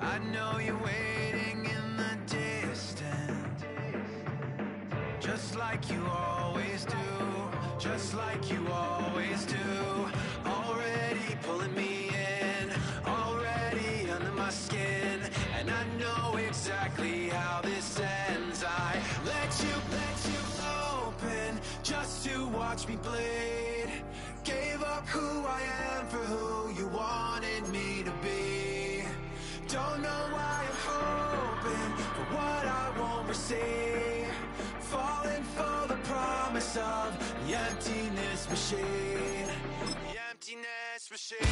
I know you're waiting in the distance, just like you always do, just like you always do. Already pulling me in, already under my skin, and I know exactly how this ends. I let you open just to watch me bleed. Gave up who I am for who you wanted me to be. Don't know why I'm hoping for what I won't receive. Falling for the promise of the emptiness machine. The emptiness machine.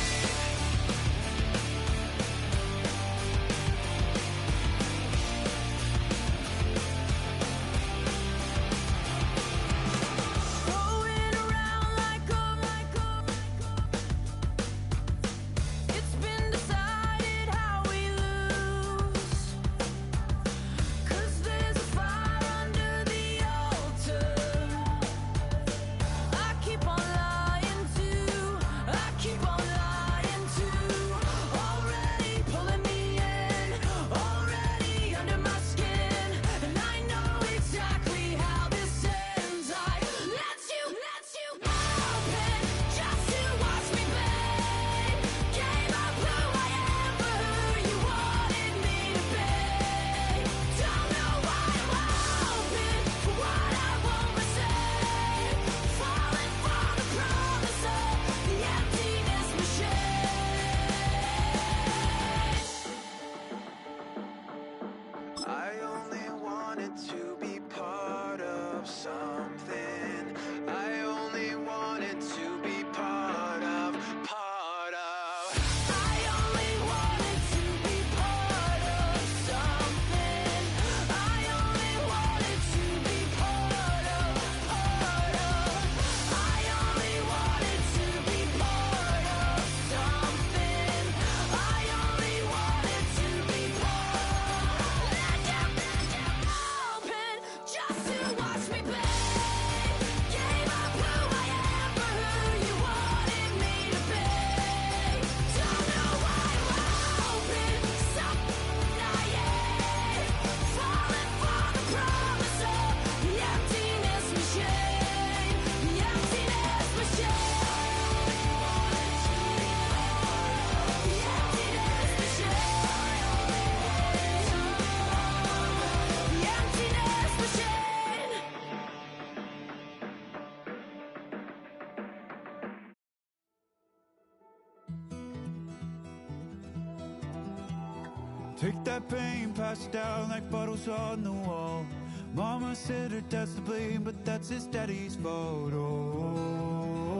Take that pain, pass it down like bottles on the wall. Mama said her dad's to blame, but that's his daddy's fault. Oh,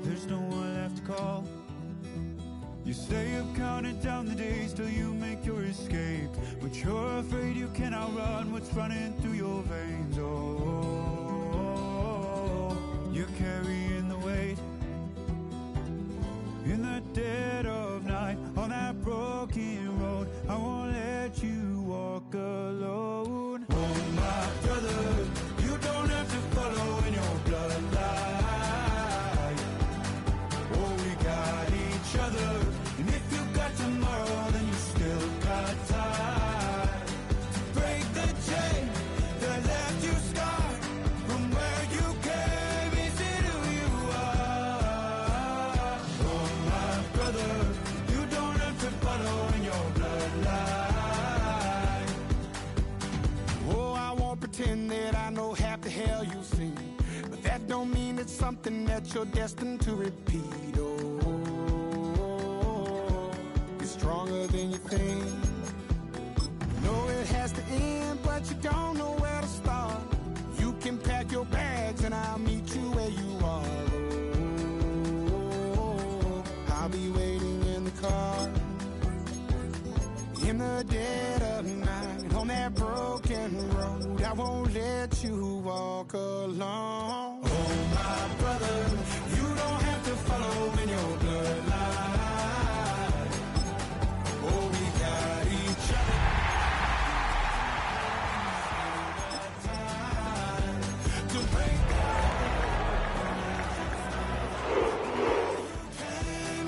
there's no one left to call. You stay up counting down the days till you make your escape, but you're afraid you can't outrun what's running through your veins. Oh, you're carrying the weight in the dead of night on that broken road. I won't let you walk alone. Oh my brother, you don't have to follow in your bloodline. Oh, we got each other, and if you got tomorrow, then you still got time to break the chain that left you scarred from where you came. Is it who you are? Oh my brother, you don't have to follow in your bloodline. Oh, I won't pretend that I know half the hell you've seen, but that don't mean it's something that you're destined to repeat. Oh, you're stronger than you think. Know it has to end, but you don't know where to start. You can pack your bags and I'll meet you where you are. Oh, I'll be waiting in the car in the dead of night on that broken road. I won't let you walk alone. Oh my brother, you don't have to follow in your bloodline. Oh, we got each other. To break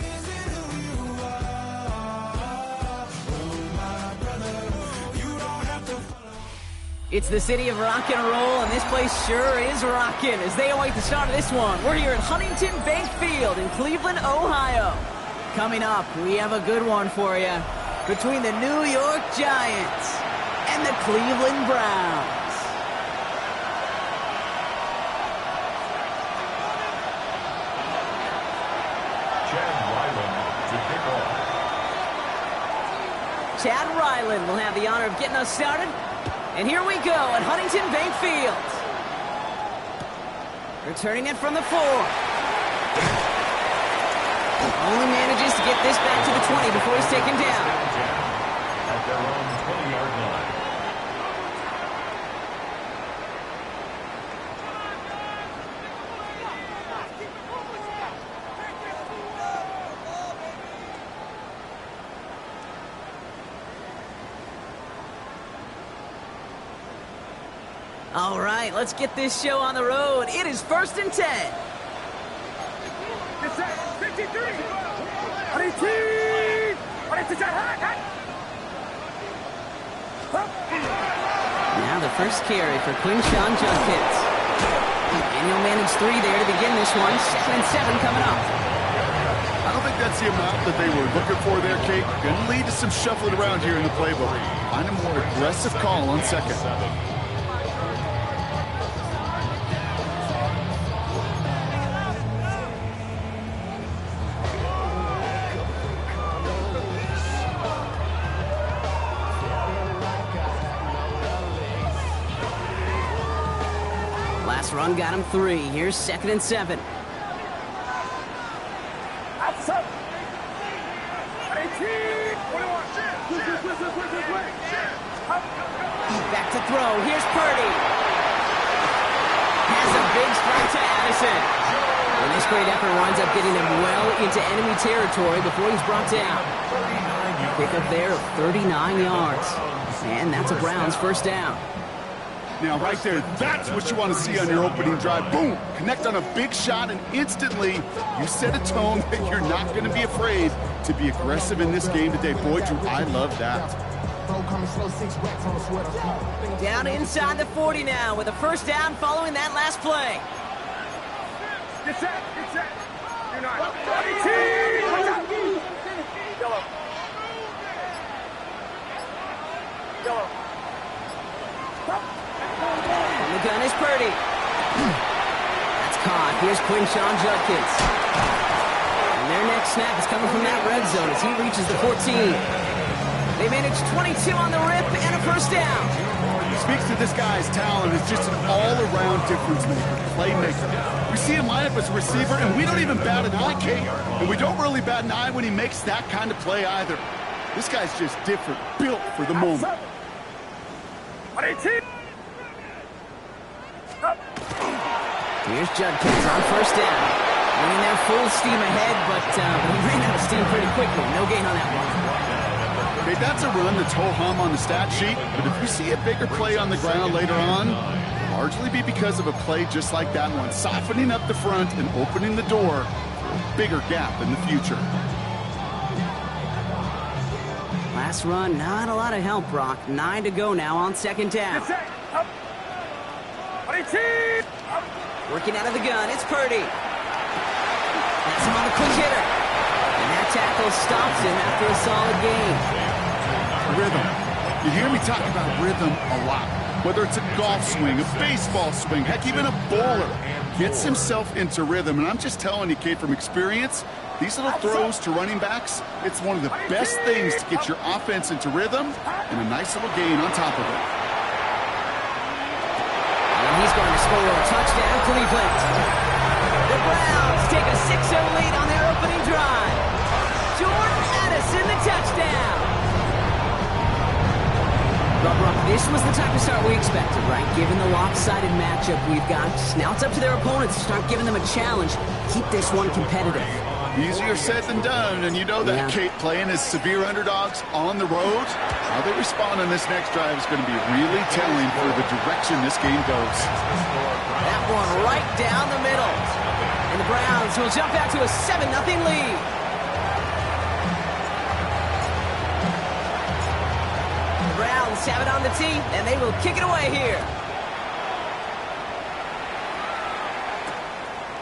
is it who you are? It's the city of rock and roll, and this place sure is rocking as they await the start of this one. We're here at Huntington Bank Field in Cleveland, Ohio. Coming up, we have a good one for you between the New York Giants and the Cleveland Browns. Chad Ryland will have the honor of getting us started. And here we go at Huntington Bank Field. Returning it from the 4. Only manages to get this back to the 20 before he's taken down. At their own 20-yard line. All right, let's get this show on the road. It is 1st and 10. It's at 53. Now the first carry for Quinshawn Judkins. And he'll manage 3 there to begin this one. 2nd and 7 coming up. I don't think that's the amount that they were looking for there, Kate. Going to lead to some shuffling around here in the playbook. Find a more aggressive call on 2nd. Last run got him 3. Here's 2nd and 7. Back to throw. Here's Purdy. Has a big strike to Addison. And this great effort winds up getting him well into enemy territory before he's brought down. Pickup there of 39 yards. And that's a Browns first down. Now, right there, that's what you want to see on your opening drive. Boom! Connect on a big shot, and instantly you set a tone that you're not going to be afraid to be aggressive in this game today. Boy, Drew, I love that. Down inside the 40 now with a first down following that last play. Get set. You're not. Yellow. And the gun is Purdy. That's caught. Here's Quinshawn Judkins. And their next snap is coming from that red zone as he reaches the 14. They manage 22 on the rip and a first down. Speaks to this guy's talent as just an all-around difference maker, playmaker. We see him line up as a receiver, and we don't even bat an eye, Kate. And we don't really bat an eye when he makes that kind of play either. This guy's just different, built for the moment. Here's Judkins on first down. Running there full steam ahead, but he ran out of steam pretty quickly. No gain on that one. Okay, that's a run that's ho-hum on the stat sheet, but if you see a bigger play on the ground later on, it'll largely be because of a play just like that one, softening up the front and opening the door for a bigger gap in the future. Last run, not a lot of help, Brock. 9 to go now on second down. Working out of the gun, it's Purdy. That's him on the quick hitter. And that tackle stops him after a solid gain. Rhythm. You hear me talk about rhythm a lot. Whether it's a golf swing, a baseball swing, heck, even a bowler gets himself into rhythm. And I'm just telling you, Kate, from experience, these little throws to running backs, it's one of the best things to get your offense into rhythm and a nice little gain on top of it. And he's going to score a touchdown, Cleveland. The Browns take a 6-0 lead on their opening drive. Jordan Addison, the touchdown. Brock, this was the type of start we expected, right? Given the lopsided matchup we've got, now it's up to their opponents to start giving them a challenge. Keep this one competitive. Easier said than done, and you know that, Yeah. Kate, playing as severe underdogs on the road, how they respond on this next drive is going to be really telling for the direction this game goes. That one right down the middle. And the Browns will jump out to a 7-0 lead. The Browns Bucks have it on the tee, and they will kick it away here.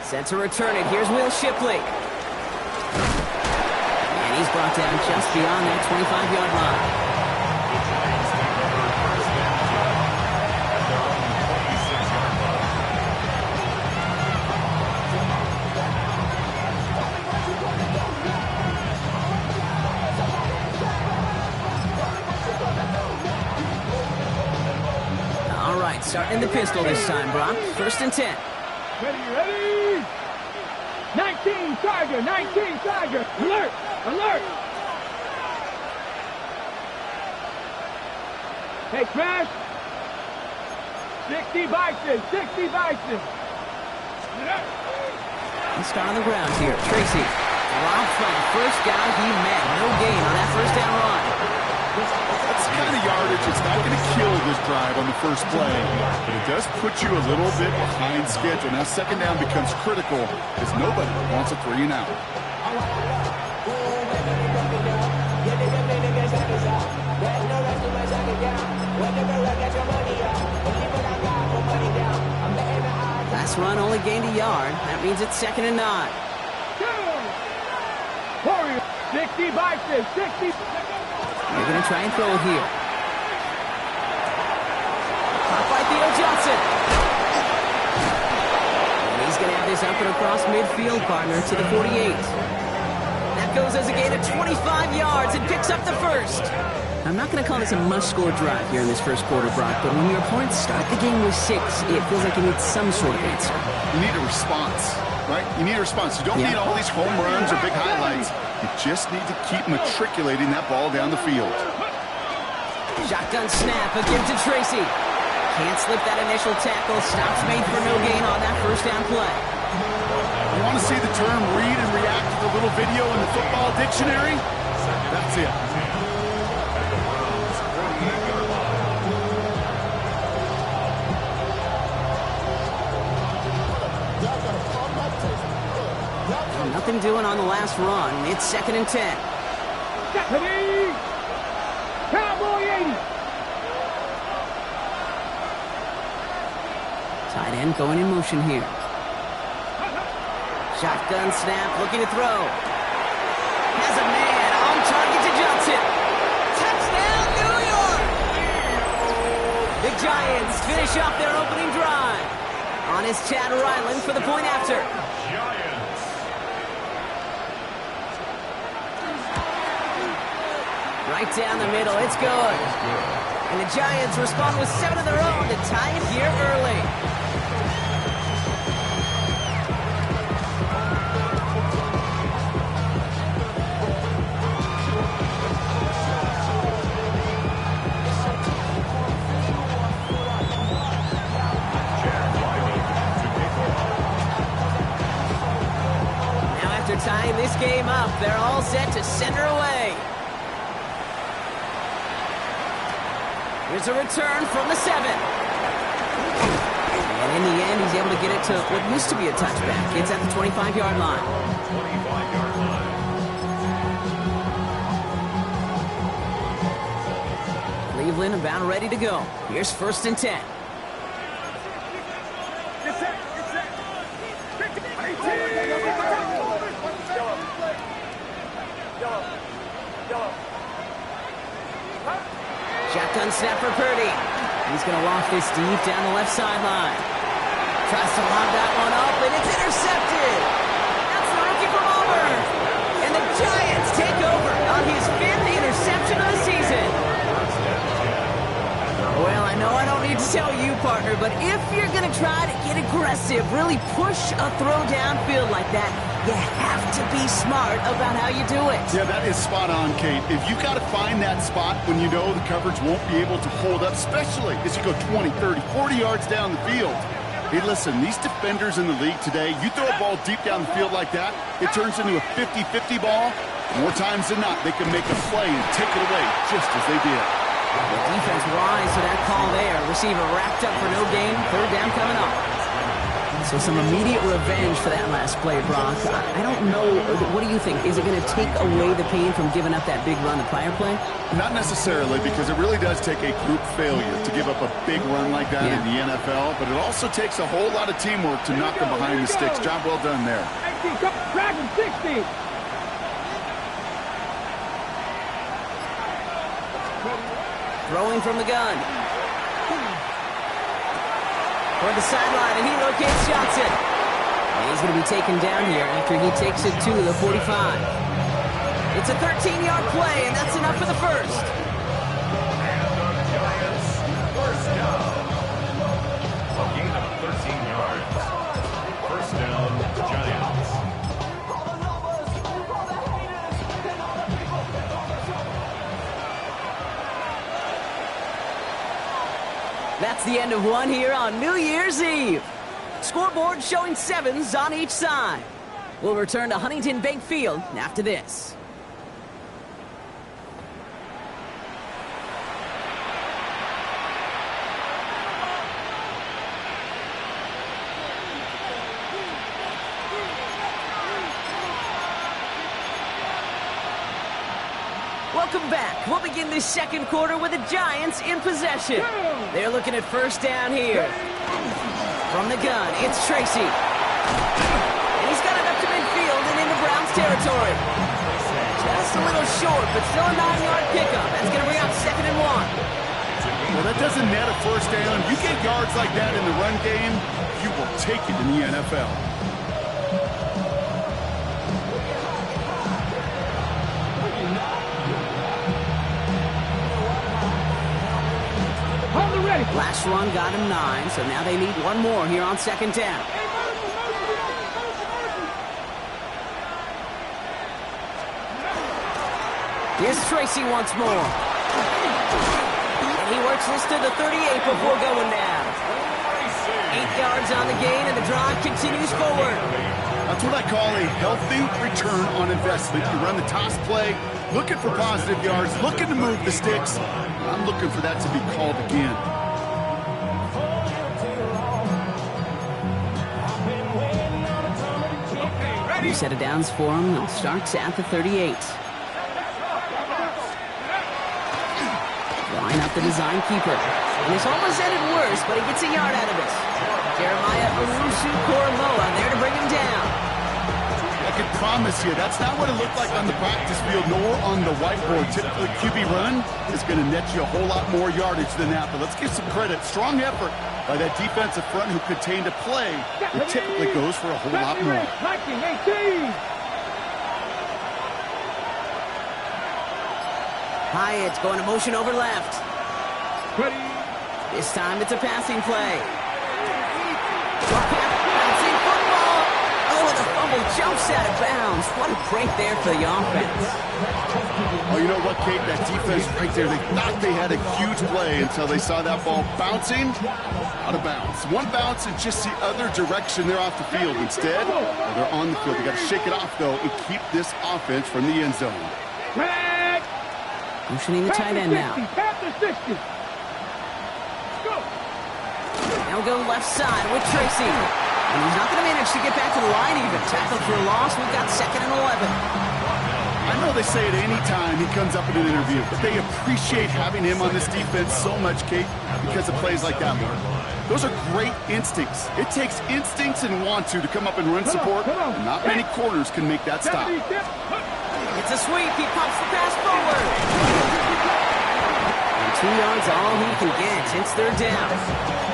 Set to return it. Here's Will Shipley. And he's brought down just beyond that 25-yard line. All right, starting the pistol this time, Brock. 1st and 10. Ready? 19 Tiger, 19 Tiger. Alert, alert. Hey, Crash. 60 Bison, 60 Bison. Let's start on the ground here. Tracy drops by the first guy he met. No gain on that first down run. That's the kind of yardage. It's not going to kill this drive on the first play, but it does put you a little bit behind schedule. Now, 2nd down becomes critical because nobody wants a 3 and out. Last run only gained a yard. That means it's 2nd and 9. Warrior, 60 Bison, 60. They're going to try and throw it here. Caught by Theo Johnson. And he's going to have this up and across midfield, partner, to the 48. That goes as a gain of 25 yards and picks up the first. I'm not going to call this a must-score drive here in this first quarter, Brock, but when your opponents start the game with 6, it feels like you need some sort of answer. You need a response, right? You need a response. You don't need all these home runs or big highlights. You just need to keep matriculating that ball down the field. Shotgun snap, a give to Tracy. Can't slip that initial tackle. Stops made for no gain on that first down play. You want to see the term read and react to the little video in the football dictionary? That's it. Nothing doing on the last run. It's 2nd and 10. Stephanie! Cowboy 80! Tight end going in motion here. Shotgun snap, looking to throw. Has a man on target to Johnson. Touchdown, New York! The Giants finish off their opening drive. On is Chad Ryland for the point after. Right down the middle, it's good. And the Giants respond with 7 of their own to tie it here early. Now after tying this game up, they're all set to center away. Here's a return from the 7. And in the end, he's able to get it to what used to be a touchback. It's at the 25-yard line. 25-yard line. Cleveland about ready to go. Here's 1st and 10. Shotgun snap for Purdy. He's going to loft this deep down the left sideline. Tries to lob that one up, and it's intercepted. That's the rookie from Auburn. And the Giants take over on his 5th interception of the season. Well, I know I don't need to tell you, partner, but if you're going to try to get aggressive, really push a throw downfield like that, you have to be smart about how you do it. Yeah, that is spot on, Kate. If you got to find that spot when you know the coverage won't be able to hold up, especially as you go 20, 30, 40 yards down the field. Hey, listen, these defenders in the league today, you throw a ball deep down the field like that, it turns into a 50-50 ball. More times than not, they can make a play and take it away just as they did. The defense rise to that call there. Receiver wrapped up for no gain. 3rd down coming up. So some immediate revenge for that last play, Brock. I don't know. What do you think? Is it going to take away the pain from giving up that big run the prior play? Not necessarily, because it really does take a group failure to give up a big run like that in the NFL, but it also takes a whole lot of teamwork to knock them behind the sticks. Job well done there. 19, Dragon 60. Throwing from the gun. Toward the sideline, and he locates Johnson. And he's going to be taken down here after he takes it to the 45. It's a 13-yard play, and that's enough for the first. And the Giants, first down. A gain of 13 yards. First down, Giants. That's the end of one here on New Year's Eve. Scoreboard showing 7s on each side. We'll return to Huntington Bank Field after this. Welcome back. We'll begin this second quarter with the Giants in possession. They're looking at first down here. From the gun, it's Tracy. And he's got it up to midfield and into Browns territory. Just a little short, but still a 9-yard pickup. That's going to bring up 2nd and 1. Well, that doesn't net a first down. You get yards like that in the run game, you will take it in the NFL. Last run got him 9, so now they need one more here on 2nd down. Here's Tracy once more. And he works this to the 38 before going down. 8 yards on the gain, and the drive continues forward. That's what I call a healthy return on investment. You run the toss play, looking for positive yards, looking to move the sticks. I'm looking for that to be called again. New set of downs for him. It starts at the 38. Line up the design keeper. And this almost ended worse, but he gets a yard out of it. Jeremiah Owusu-Koramoah there to bring him down. I can promise you, that's not what it looked like on the practice field, nor on the whiteboard. Typically, QB run is going to net you a whole lot more yardage than that. But let's give some credit. Strong effort by that defensive front who contained a play that typically goes for a whole lot more. 18. Hyatt going to motion over left. This time it's a passing play. Bouncing football. Oh, and the fumble jumps out of bounds. What a break there for the offense. Oh, you know what, Kate? That defense right there, they thought they had a huge play until they saw that ball bouncing out of bounds. One bounce and just the other direction. They're off the field. Instead, they're on the field. They got to shake it off, though, and keep this offense from the end zone. Motioning the tight end now. Now we'll go left side with Tracy. And he's not going to manage to get back to the line even. Tackled for a loss. We've got 2nd and 11. I know they say it any time he comes up in an interview, but they appreciate having him on this defense so much, Kate, because of plays like that one. Those are great instincts. It takes instincts and want to come up and run support, and not many corners can make that stop. It's a sweep. He pumps the pass forward. And 2 yards all he can get. It's 3rd down.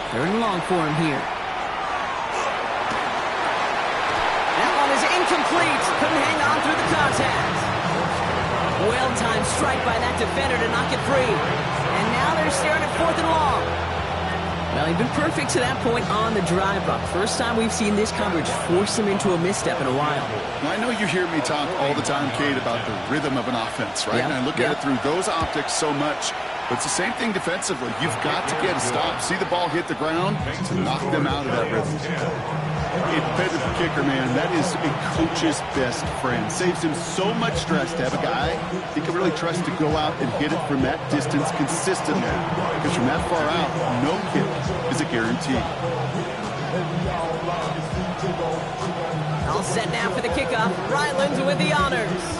Third and long for him here. That one is incomplete. Couldn't hang on through the contact. Well-timed strike by that defender to knock it free. And now they're staring at 4th and long. Well, he'd been perfect to that point on the drive, Buck. First time we've seen this coverage force him into a misstep in a while. Well, I know you hear me talk all the time, Kate, about the rhythm of an offense, right? And I look at it through those optics so much. But it's the same thing defensively. You've got to get a stop. See the ball hit the ground to knock them out of that rhythm. A defensive kicker, man, that is a coach's best friend. Saves him so much stress to have a guy he can really trust to go out and hit it from that distance consistently. Because from that far out, no kick is a guarantee. All set now for the kickoff. Ryland with the honors.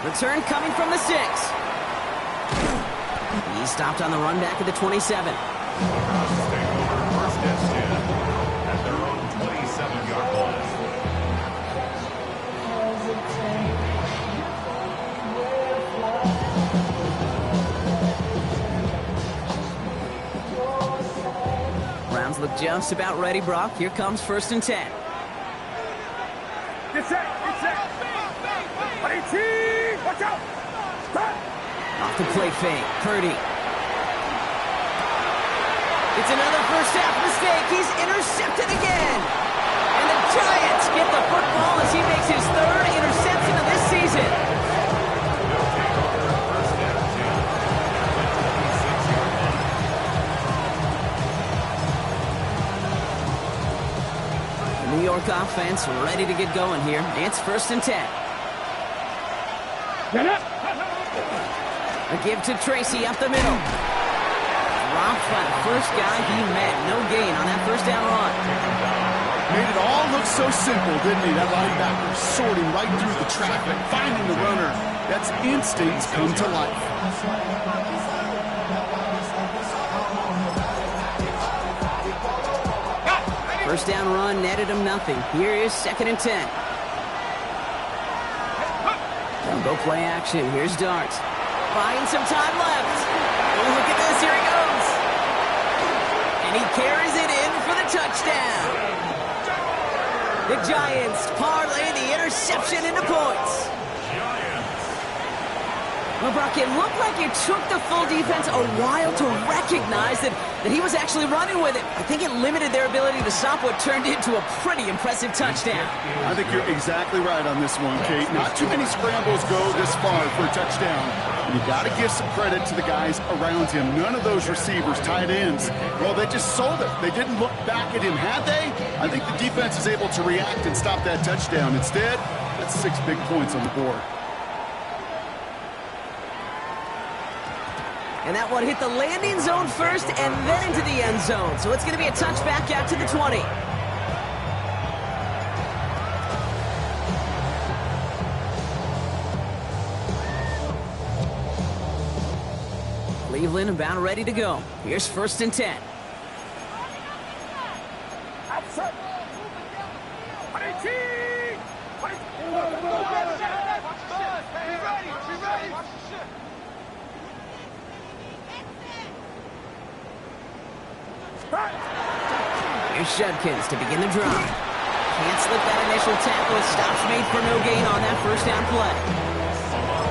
Return coming from the 6. He's stopped on the run back at the 27. Browns take over first and 10 at their own 27-yard line. Browns look just about ready, Brock. Here comes first and 10. Get set, get set. 18. Watch out! Stop! Off the play fake, Purdy. It's another first half mistake. He's intercepted again. And the Giants get the football as he makes his 3rd interception of this season. They'll take over first and 10. The New York offense ready to get going here. It's first and 10. Get up! A give to Tracy up the middle. Dropped by the first guy he met. No gain on that first down run. Made it all look so simple, didn't he? That linebacker sorting right through the traffic, finding the runner. That's instincts come to life. First down run netted him nothing. Here is second and 10. They'll go play action. Here's Dart. Buying some time left. Oh, look at this. Here he goes. And he carries it in for the touchdown. The Giants parlay the interception into points. Well, Brock, it looked like it took the full defense a while to recognize that he was actually running with it. I think it limited their ability to stop what turned into a pretty impressive touchdown. I think you're exactly right on this one, Kate. Not too many scrambles go this far for a touchdown. And you got to give some credit to the guys around him. None of those receivers, tight ends, well, they just sold it. They didn't look back at him, had they? I think the defense is able to react and stop that touchdown. Instead, that's 6 big points on the board. And that one hit the landing zone first and then into the end zone. So it's going to be a touchback out to the 20. Cleveland about ready to go. Here's first and 10. Outside. 18. Here's Judkins to begin the drive. Can't slip that initial tackle. Stops made for no gain on that first down play.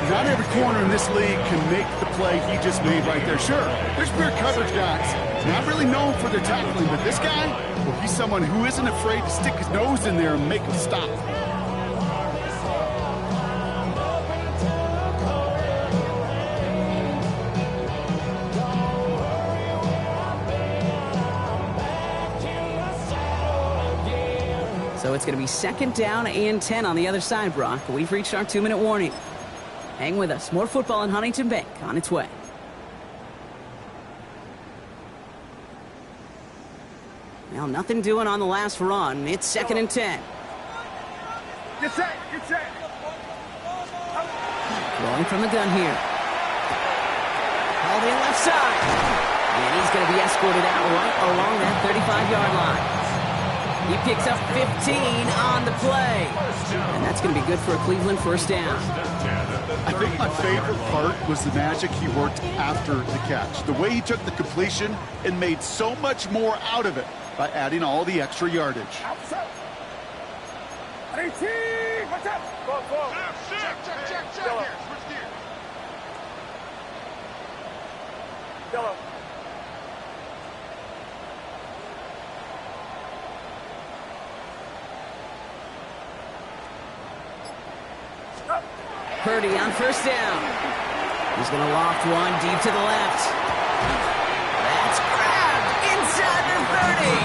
Not every corner in this league can make the play he just made right there. Sure, there's pure coverage guys. Not really known for their tackling, but this guy, well, he's someone who isn't afraid to stick his nose in there and make a stop. So it's going to be second down and 10 on the other side, Brock. We've reached our 2-minute warning. Hang with us. More football in Huntington Bank on its way. Well, nothing doing on the last run. It's second and 10. Get set, get set. Rolling from the gun here. Called in left side. And he's going to be escorted out right along that 35-yard line. He picks up 15 on the play. And that's going to be good for a Cleveland first down. I think my favorite part was the magic he worked after the catch. The way he took the completion and made so much more out of it by adding all the extra yardage. Outside. 18. What's up? Check. Here. Switch gears. Yellow. Purdy on first down. He's going to loft one deep to the left. That's grabbed inside the 30.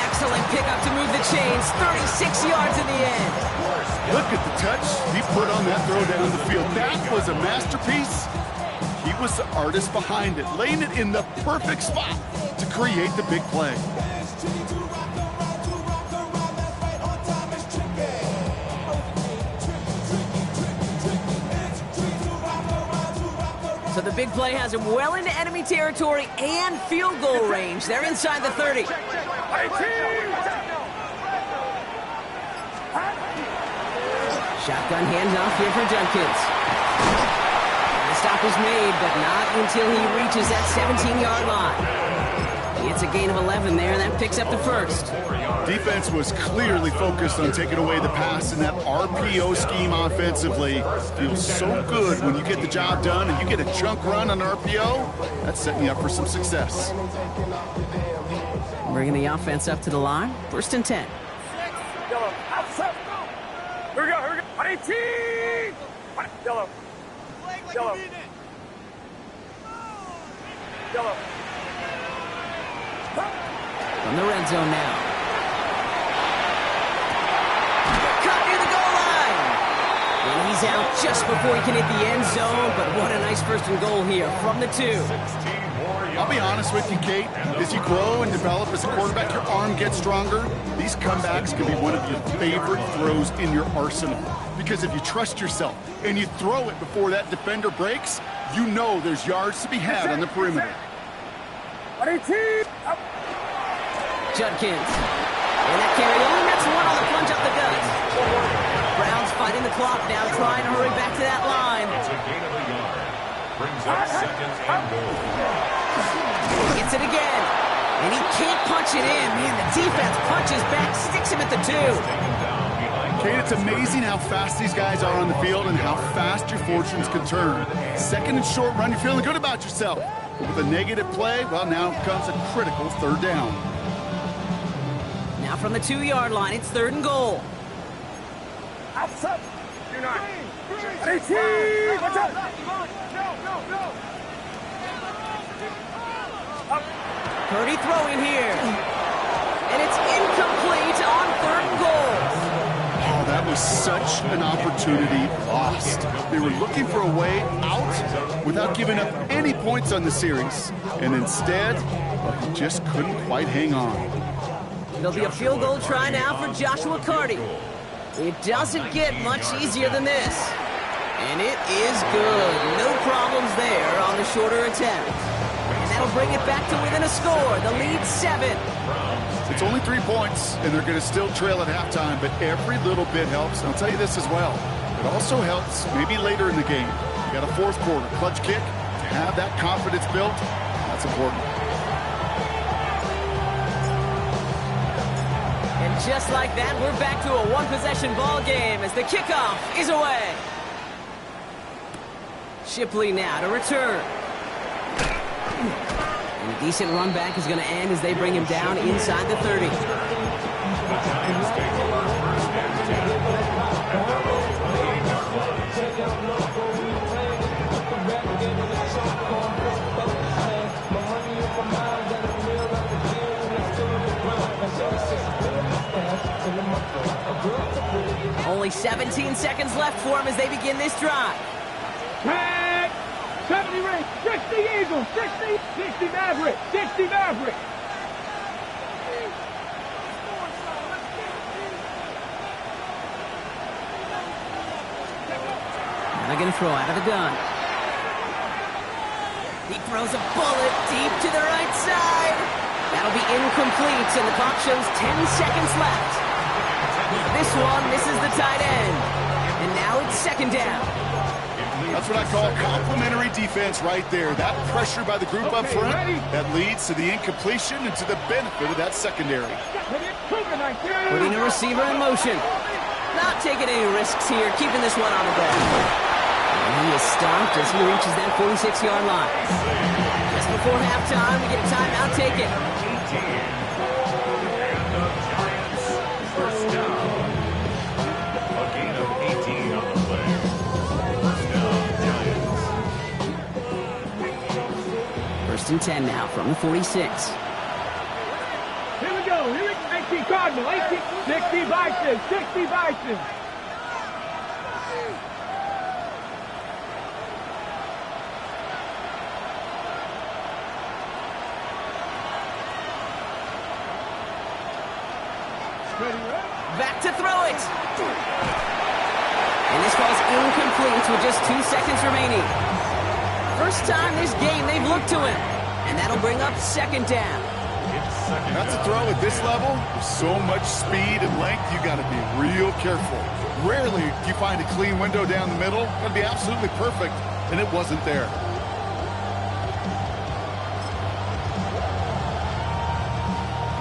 Excellent pickup to move the chains. 36 yards in the end. Look at the touch he put on that throw down the field. That was a masterpiece. He was the artist behind it, laying it in the perfect spot to create the big play. So the big play has him well into enemy territory and field goal range. They're inside the 30. Shotgun handoff here for Judkins. The stop is made, but not until he reaches that 17-yard line. He hits a gain of 11 there, and that picks up the first. Defense was clearly focused on taking away the pass in that RPO scheme offensively. Feels so good when you get the job done and you get a chunk run on RPO. That's setting you up for some success. Bringing the offense up to the line. First and 10. Yellow. Outside. Here we go. Here we go. 18. Yellow. Yellow. Yellow. From the red zone now. Cut near the goal line. And he's out just before he can hit the end zone, but what a nice first and goal here from the 2. I'll be honest with you, Kate. As you grow and develop as a quarterback, your arm gets stronger. These comebacks can be one of your favorite throws in your arsenal. Because if you trust yourself and you throw it before that defender breaks, you know there's yards to be had on the perimeter. 18. Judkins. And that carry only nets one on the plunge up the gut. Browns fighting the clock now, trying to hurry back to that line. It's a gain of a yard. Brings up second and goal. Gets it again. And he can't punch it in. Man, the defense punches back, sticks him at the 2. Kate, it's amazing how fast these guys are on the field and how fast your fortunes can turn. Second and short run, you're feeling good about yourself. But with a negative play, well, now comes a critical third down. Now from the 2-yard line, it's third and goal. Outside. 18. Watch out. No. Purdy throwing here. And it's incomplete on third and goal. Oh, that was such an opportunity lost. They were looking for a way out without giving up any points on the series. And instead, well, he just couldn't quite hang on. There'll be a field goal try now for Joshua Carty. It doesn't get much easier than this. And it is good. No problems there on the shorter attempt. And that'll bring it back to within a score. The lead 7. It's only 3 points, and they're going to still trail at halftime, but every little bit helps. And I'll tell you this as well. It also helps maybe later in the game. You got a fourth quarter clutch kick. To have that confidence built, that's important. And just like that, we're back to a one-possession ball game as the kickoff is away. Shipley now to return. And a decent run back is going to end as they bring him down inside the 30. Only 17 seconds left for him as they begin this drive. Tag. 70 ring. 60 Eagles. 60 Maverick. 60 Maverick. Now they're going to throw out of the gun. He throws a bullet deep to the right side. That'll be incomplete, and the clock shows 10 seconds left. This one misses the tight end. And now it's second down. That's what I call complimentary defense right there. That pressure by the group up front, that leads to the incompletion and to the benefit of that secondary. Putting a receiver in motion. Not taking any risks here, keeping this one on the ground. And He is stopped as he reaches that 46-yard line. Just before halftime, we get a timeout taken. 18. And the Giants first down. A gain of 18 on the play. First down, Giants. First and 10 now from the 46. Here we go. 18 Cardinal. 60 Bison. 60 Bison. Back to throw it. And this ball's incomplete with just 2 seconds remaining. First time this game they've looked to him. And that'll bring up second down. That's a throw at this level. With so much speed and length, you got to be real careful. Rarely do you find a clean window down the middle. Got to be absolutely perfect, and it wasn't there.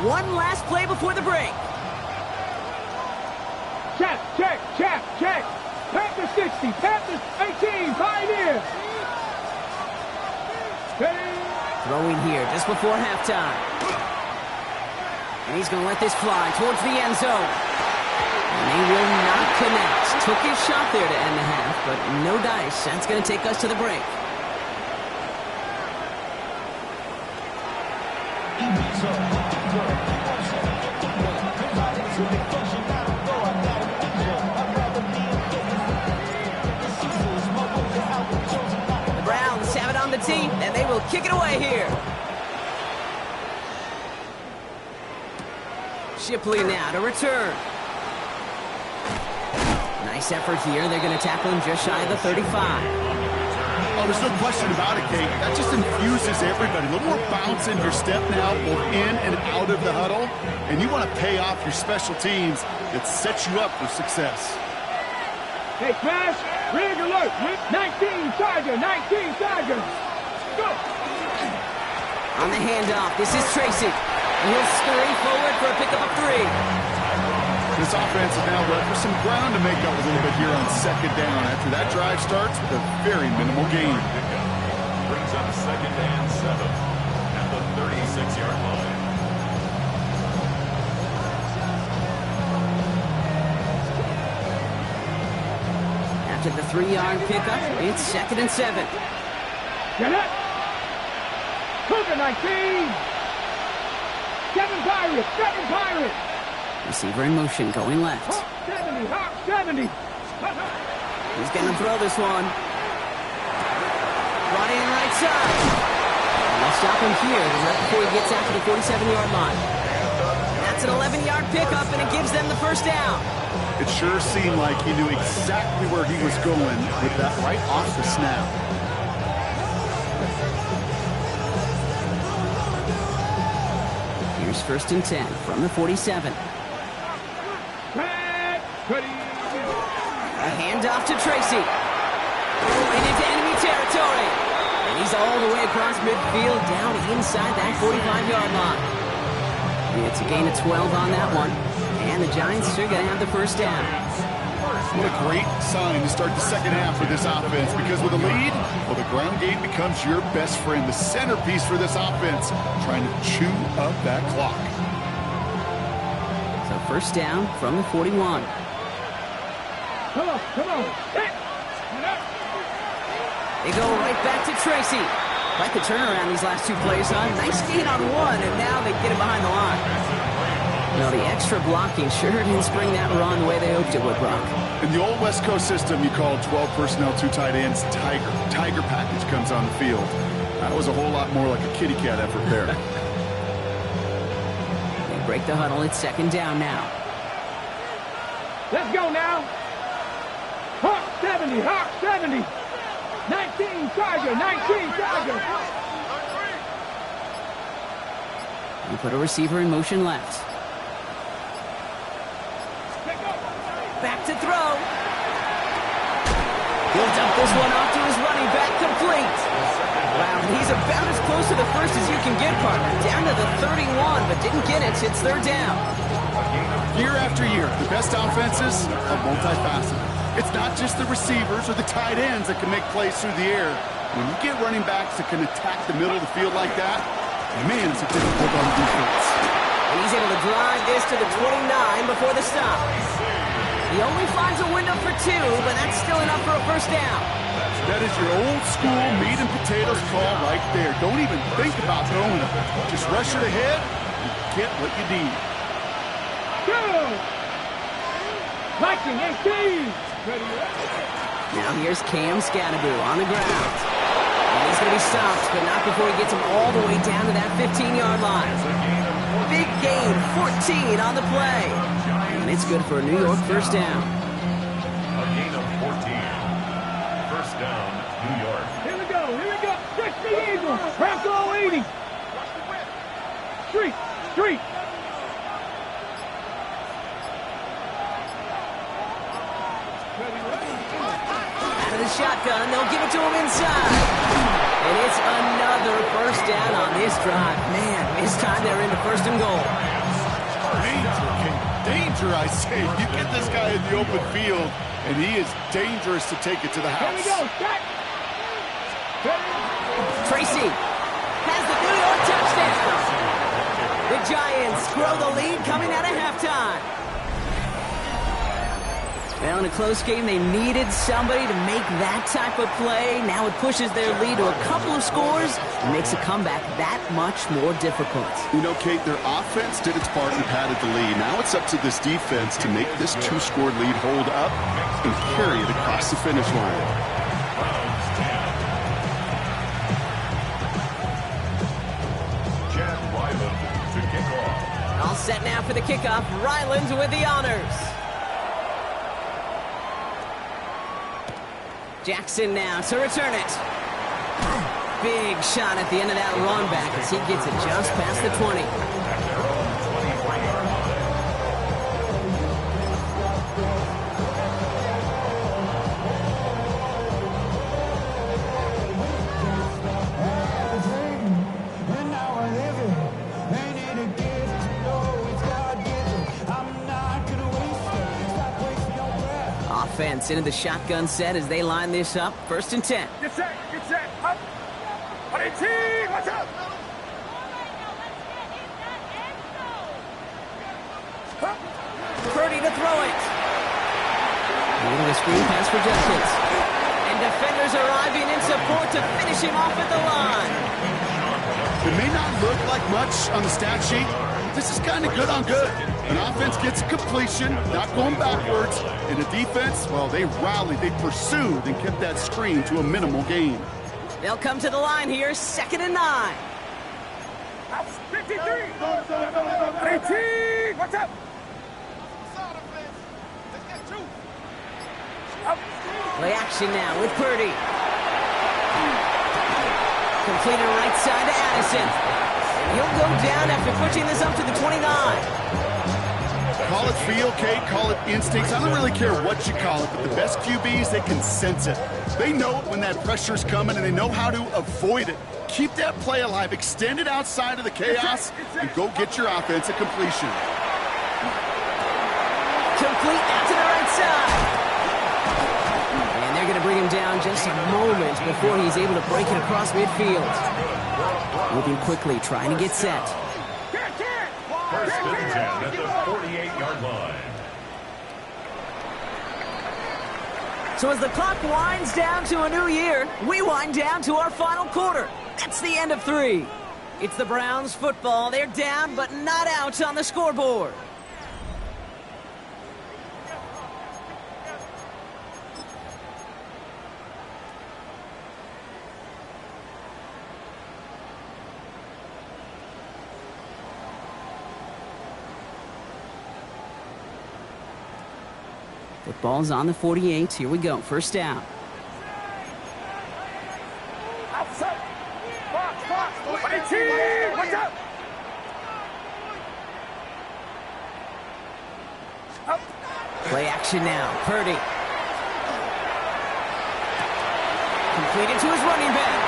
One last play before the break. Check. Panthers 60. Panthers 18. Pioneers. Throwing here just before halftime. And he's going to let this fly towards the end zone. And he will not connect. Took his shot there to end the half, but no dice. That's going to take us to the break. The Browns have it on the tee, and they will kick it away here. Shipley now to return. Nice effort here. They're going to tackle him just shy of the 35. Oh, there's no question about it, Kate. That just infuses everybody. A little more bounce in your step now, both in and out of the huddle. And you want to pay off your special teams. It sets you up for success. Hey, Smash. Rig alert. 19 Tiger. 19 Tiger. Go. On the handoff, this is Tracy. He'll scurry forward for a pickup of 3. This offense is now left for some ground to make up a little bit here on second down after that drive starts with a very minimal gain. Brings up second and 7 at the 36-yard line. After the 3-yard pickup, it's second and 7. Get it. Cougar 19. 7 Pirates. Receiver in motion, going left. Hawk 70. Hawk 70. He's going to throw this one. Running right side. And they'll stop him here right before he gets out to the 47-yard line. That's an 11-yard pickup, and it gives them the first down. It sure seemed like he knew exactly where he was going with that right off the snap. Here's first and 10 from the 47. A handoff to Tracy. And into enemy territory. And he's all the way across midfield down inside that 45-yard line. It's a gain of 12 on that one. And the Giants are going to have the first down. What a great sign to start the second half for this offense, because with a lead, well, the ground game becomes your best friend, the centerpiece for this offense, trying to chew up that clock. So first down from the 41. Come on. They go right back to Tracy. Like the turnaround these last 2 plays, huh? Nice gain on 1, and now they get him behind the line. No, the extra blocking sure didn't spring that run the way they hoped it would, Brock. In the old West Coast system, you call 12 personnel, 2 tight ends, Tiger. Tiger package comes on the field. That was a whole lot more like a kitty cat effort there. They break the huddle. It's second down now. Let's go now. Hawk 70. 19 Tiger. We put a receiver in motion left. Back to throw. He'll dump this one off to his running back, complete. Wow, he's about as close to the first as you can get, partner. Down to the 31, but didn't get it. It's third down. Year after year, the best offenses are multifaceted. It's not just the receivers or the tight ends that can make plays through the air. When you get running backs that can attack the middle of the field like that, man, it's a difficult on defense. And he's able to drive this to the 29 before the stop. He only finds a window for 2, but that's still enough for a first down. That is your old school meat and potatoes call right there. Don't even think about throwing it. Just rush it ahead and get what you need. Viking 18. Now here's Cam Scannaboo on the ground. And he's going to be stopped, but not before he gets him all the way down to that 15-yard line. Big gain, 14 on the play. And it's good for a New York first down. A gain of 14. First down, New York. Here we go. Stretch the Eagles. Bronco 80. Street. Out of the shotgun, they'll give it to him inside. And it's another first down on this drive. Man, this time they're in the first and goal. Danger, I say. You get this guy in the open field, and he is dangerous to take it to the house. Here we go. Back. Tracy has the New York touchdown. The Giants grow the lead coming out of halftime. Well, in a close game, they needed somebody to make that type of play. Now it pushes their lead to a couple of scores and makes a comeback that much more difficult. You know, Kate, their offense did its part and padded the lead. Now it's up to this defense to make this 2-score lead hold up and carry it across the finish line. Chad Ryland to kick off. All set now for the kickoff. Ryland with the honors. Jackson now to return it. Big shot at the end of that run back as he gets it just past the 20. Offense into the shotgun set as they line this up. 1st and 10. Get set. Up. 18. Watch out. Purdy to throw it. Into the screen pass for Justice. And defenders arriving in support to finish him off at the line. It may not look like much on the stat sheet. This is kind of good on good. An offense gets completion, not going backwards. And the defense, well, they rallied, they pursued, and kept that screen to a minimal gain. They'll come to the line here, 2nd and 9. 53. 18. Watch out. Play action now with Purdy. Completed right side to Addison. And he'll go down after pushing this up to the 29. Call it feel, Kate, call it instincts. I don't really care what you call it, but the best QBs, they can sense it. They know it when that pressure's coming, and they know how to avoid it. Keep that play alive. Extend it outside of the chaos, and go get your offense a completion. Complete out to the right side. And they're going to bring him down just a moment before he's able to break it across midfield. Moving quickly, trying to get set. First and 10 at the 48-yard line. So as the clock winds down to a new year, we wind down to our final quarter. That's the end of 3. It's the Browns football. They're down, but not out on the scoreboard. Football's on the 48. Here we go. First down. Outside. Box. 18. Watch out. Up. Play action now. Purdy. Completed to his running back.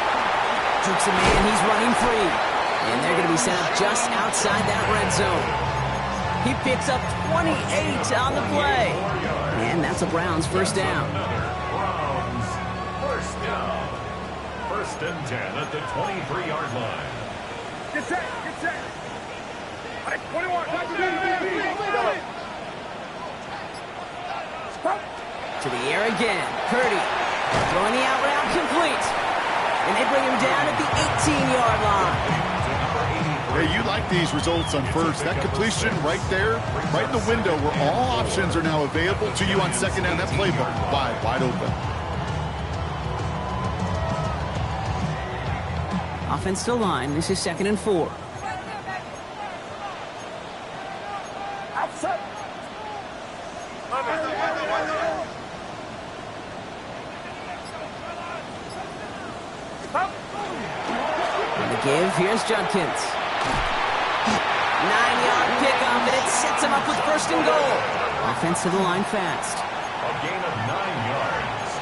Jukes a man. He's running free. And they're going to be set up just outside that red zone. He picks up 28 on the play. And that's a Browns first down. Browns first down. First and 10 at the 23-yard line. Get set, get set. 21. To the air again. Purdy throwing the out route complete. And they bring him down at the 18-yard line. Hey, you like these results on first. That completion right there, right in the window where all options are now available to you on second down. That playbook wide open. Offense to line. This is 2nd and 4. Outside. On the give, here's Judkins. 9-yard pickup, and it sets him up with first and goal. Offense to the line fast. A gain of 9 yards.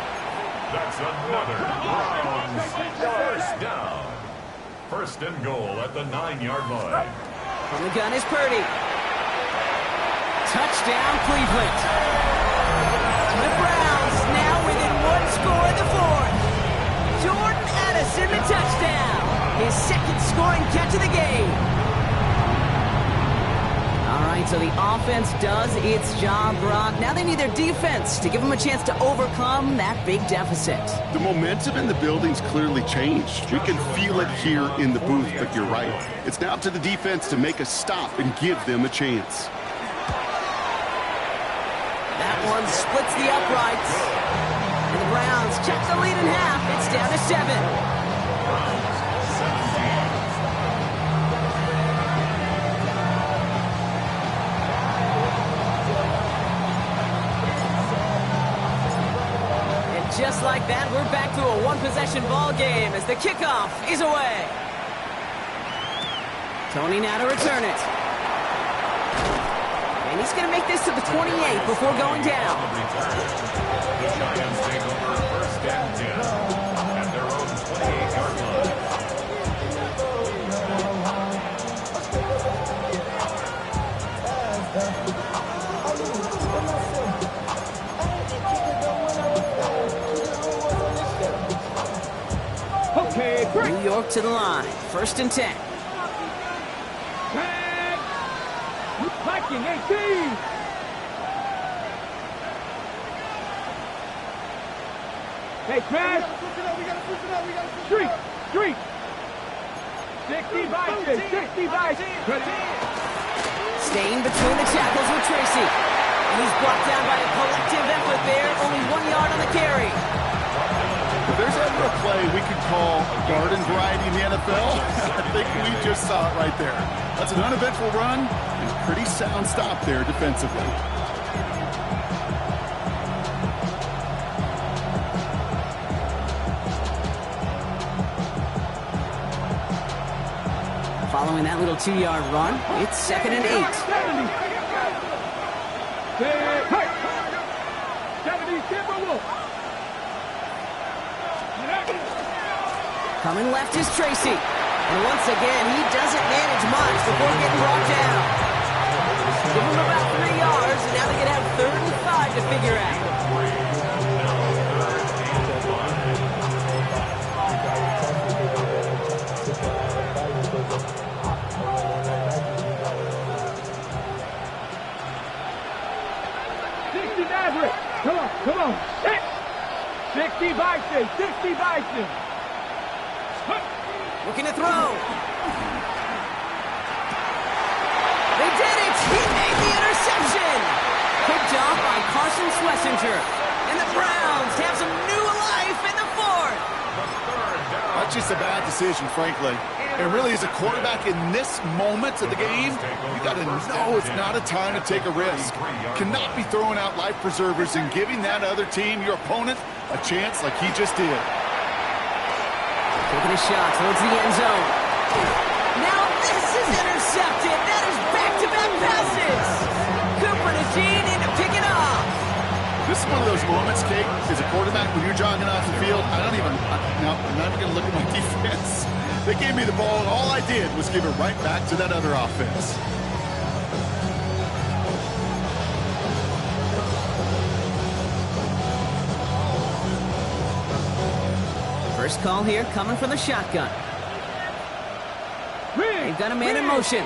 That's another Browns first down. First and goal at the 9-yard line. From the gun is Purdy. Touchdown, Cleveland. The Browns now within one score in the fourth. Jordan Addison, the touchdown. His second scoring catch of the game. All right, so the offense does its job, Brock. Now they need their defense to give them a chance to overcome that big deficit. The momentum in the building's clearly changed. We can feel it here in the booth, but you're right. It's now up to the defense to make a stop and give them a chance. That one splits the uprights. And the Browns check the lead in half. It's down to 7. Just like that, we're back to a one-possession ball game as the kickoff is away. Tony now to return it. And he's going to make this to the 28 before going down. The Giants take over first and 10 at their own 28-yard line. New York to the line. First and 10. Viking 18. Hey, Chad. Street. 60 Vikings. 60 Vikings. Staying between the tackles with Tracy. And he's brought down by a collective effort there. Only 1 yard on the carry. If there's ever a play we could call garden variety in the NFL, I think we just saw it right there. That's an uneventful run and a pretty sound stop there defensively. Following that little 2-yard run, it's 2nd and 8. 70 Timberwolves. Coming left is Tracy. And once again, he doesn't manage much before getting brought down. Give him about 3 yards, and now they're going to have 3rd and 5 to figure out. Come on. 60 Vikings. 60 Vikings. Looking to throw. They did it! He made the interception! Picked off by Carson Schlesinger. And the Browns have some new life in the fourth. That's just a bad decision, frankly. And really, as a quarterback in this moment of the game, you got to know it's not a time to take a risk. Cannot be throwing out life preservers and giving that other team, your opponent, a chance like he just did. Taking a shot towards the end zone. Now this is intercepted. That is back-to-back passes. Cooper to Gene in to pick it off. This is one of those moments, Kate, as a quarterback, when you're jogging off the field, I'm not even going to look at my defense. They gave me the ball, and all I did was give it right back to that other offense. First call here coming from the shotgun. They've got a man in motion.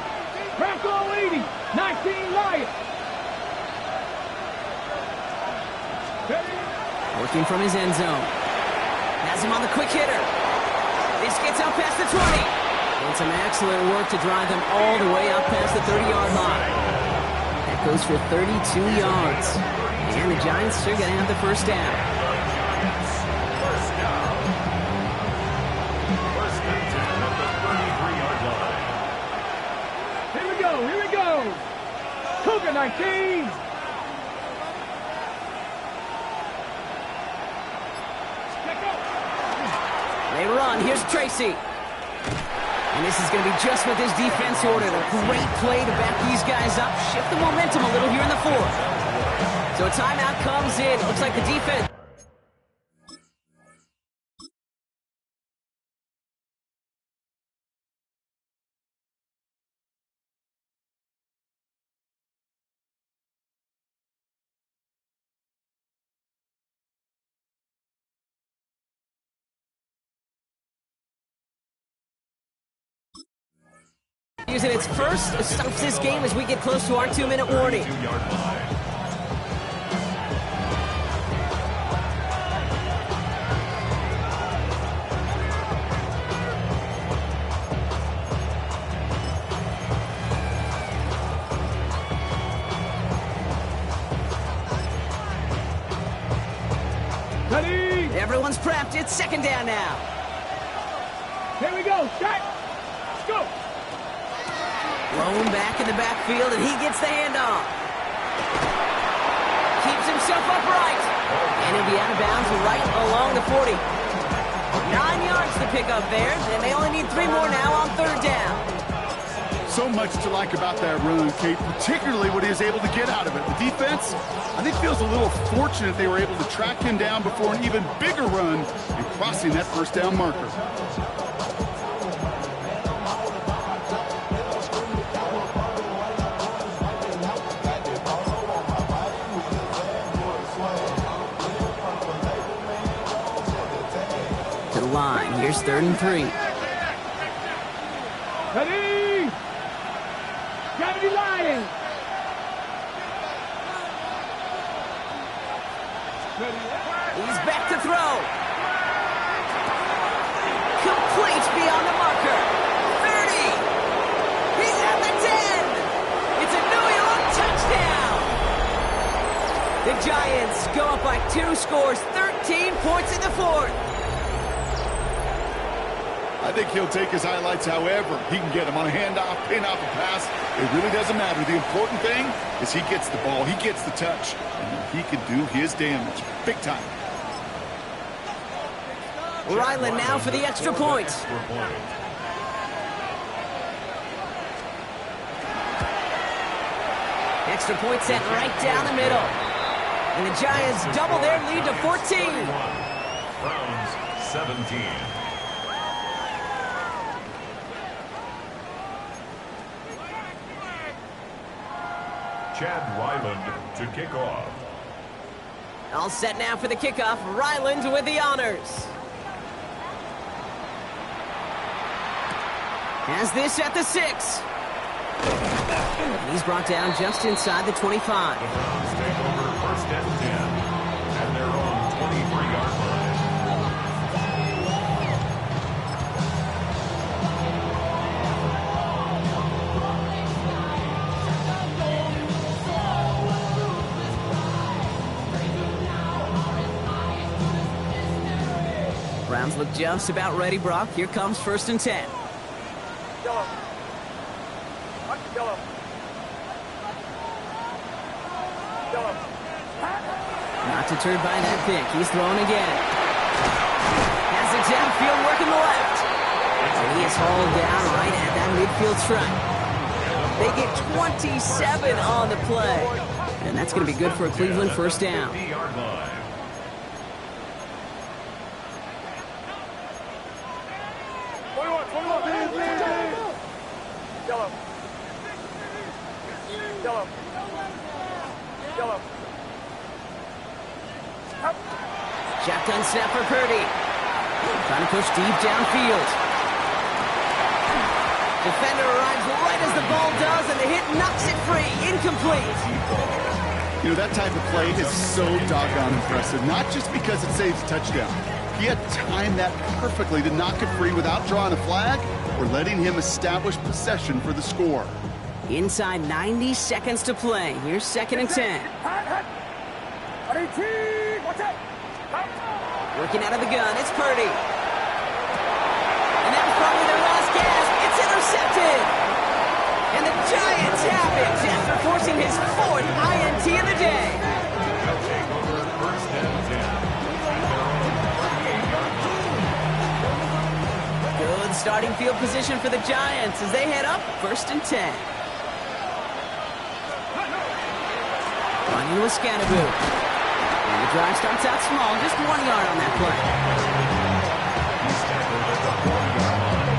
Crack all 80. 19 Lions. Working from his end zone. Has him on the quick hitter. This gets out past the 20. And some excellent work to drive them all the way out past the 30-yard line. That goes for 32 yards. And the Giants are going to have the first down. First down. First and 10 at the 33-yard line. Here we go. Here we go. Cougar 19. They run. Here's Tracy. And this is going to be just what this defense ordered. A great play to back these guys up. Shift the momentum a little here in the fourth. So a timeout comes in. Looks like the defense... using its first stops this game as we get close to our 2-minute warning. 2-yard line. Ready. Everyone's prepped. It's second down now. Here we go. Shot. Let's go. Thrown back in the backfield, and he gets the handoff. Keeps himself upright. And he'll be out of bounds right along the 40. 9 yards to pick up there, and they only need 3 more now on third down. So much to like about that run, Kate, particularly what he was able to get out of it. The defense, I think, feels a little fortunate they were able to track him down before an even bigger run and crossing that first down marker. To the line. Here's 3rd and 3. Ready. Gravity Lions. He's back to throw. Complete beyond the marker. 30. He's at the 10. It's a New York touchdown. The Giants go up by 2 scores, 13 points in the fourth. I think he'll take his highlights however he can get them on a handoff, pin off a pass. It really doesn't matter. The important thing is he gets the ball, he gets the touch, and he can do his damage. Big time. Ryland now for the extra point. Extra point set right down the middle. And the Giants double their lead to 14. Browns 17. Chad Ryland to kick off. All set now for the kickoff. Ryland with the honors. Has this at the 6. And he's brought down just inside the 25. The Browns take over first and 10 at their own 23-yard line. Browns look just about ready, Brock. Here comes 1st and 10. Yellow. Yellow. Yellow. Not deterred by that pick. He's thrown again. Has it downfield working the left. And he is hauled down right at that midfield stripe. They get 27 on the play. And that's going to be good for a Cleveland first down. 50-yard line. Yellow. Yellow. Yellow. Shotgun snap for Purdy. Trying to push deep downfield. Defender arrives right as the ball does, and the hit knocks it free. Incomplete. You know, that type of play is so doggone impressive, not just because it saves a touchdown. He had timed that perfectly to knock it free without drawing a flag or letting him establish possession for the score. Inside 90 seconds to play. Here's 2nd and 10. Working out of the gun, it's Purdy. And that was probably their last gasp. It's intercepted. And the Giants have it after forcing his 4th INT of the day. They'll take over 1st and 10. Good starting field position for the Giants as they head up 1st and 10. Running with Scannaboo. And the drive starts out small, just 1 yard on that play. He's tackled at the 4-yard line.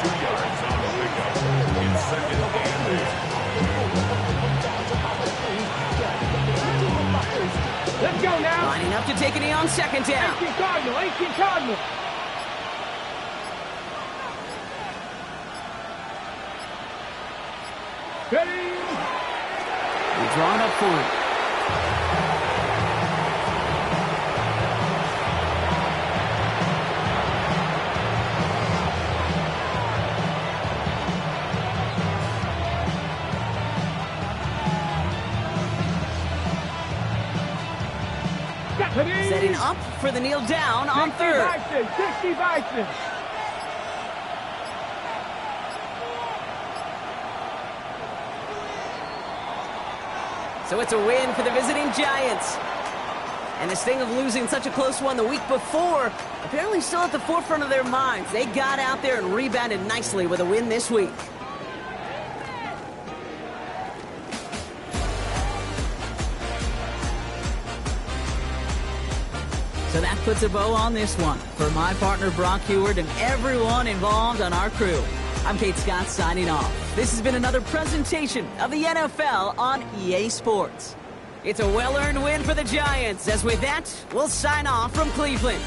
2 yards on the pickup. In 2nd and 8. Let's go now. Lining up to take a knee on 2nd down. 18 Cardinal, 18 Cardinal. Ready? We're drawing up for it. Setting up for the kneel down on 3rd. 60 Bison. So it's a win for the visiting Giants. And this thing of losing such a close one the week before, apparently still at the forefront of their minds. They got out there and rebounded nicely with a win this week. So that puts a bow on this one. For my partner Brock Heward and everyone involved on our crew, I'm Kate Scott signing off. This has been another presentation of the NFL on EA Sports. It's a well-earned win for the Giants, as with that, we'll sign off from Cleveland.